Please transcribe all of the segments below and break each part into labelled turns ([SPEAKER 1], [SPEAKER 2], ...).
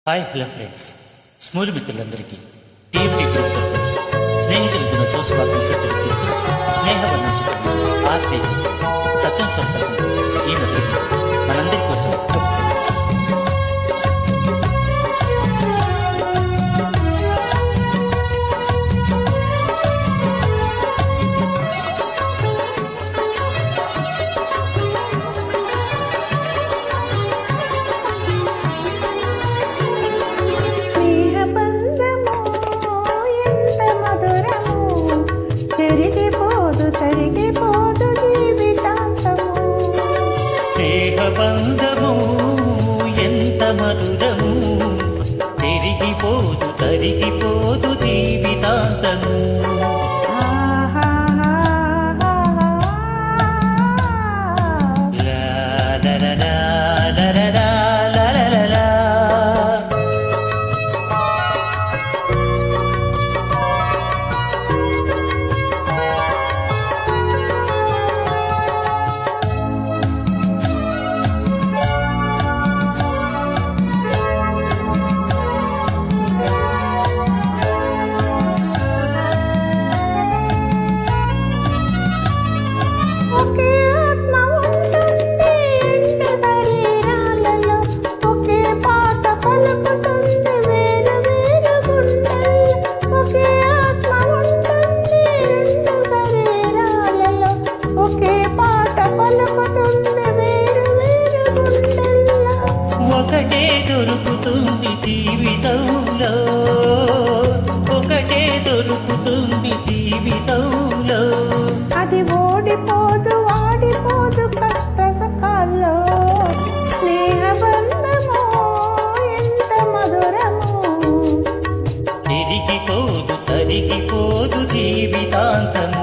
[SPEAKER 1] Hi hello friends, Smule మిత్రులందరికీ TMT group తరపున స్నేహితుల దినోత్సవ శుభాకాంక్షలు తెలియజేస్తూ స్నేహవర్ణం చెప్పిన ఆత్మీయ సత్యం స్వరకల్పన చేసి ఈ మొదటి మనందరి కోసం బంధము ఎంత మధురము, తిరిగిపోదు తరిగిపోదు జీవితాంతము. ఒకటే దొరుకుతుంది జీవితంలో, ఒకటే దొరుకుతుంది జీవితంలో,
[SPEAKER 2] అది ఓడిపోదు ఆడిపోదు కష్ట సుఖాల్లో. స్నేహబంధము ఎంత మధురము,
[SPEAKER 1] తిరిగిపోదు తరిగిపోదు జీవితాంతము.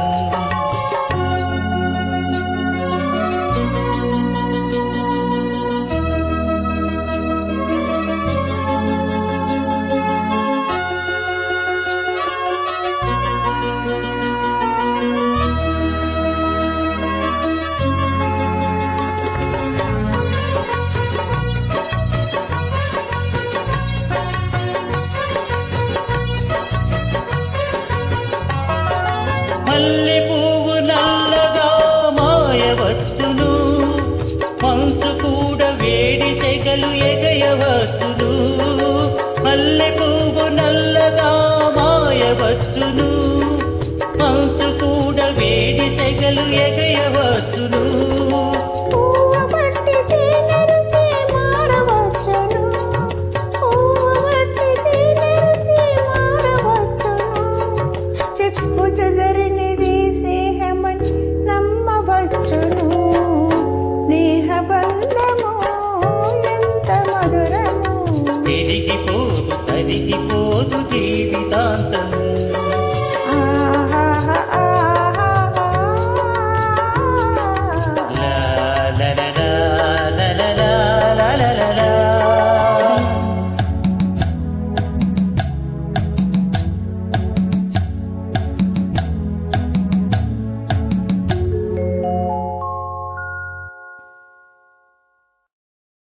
[SPEAKER 1] మల్లె పువ్వు నల్లగా మాయవచ్చును, మంచు కూడా వేడి సెగలు ఎగయవచ్చును. మల్లె పువ్వు నల్లగా మాయవచ్చును, మంచు కూడా వేడి సెగలు ఎగయవచ్చును. తిరిగిపోదు తరిగిపోదు జీవితాంతము.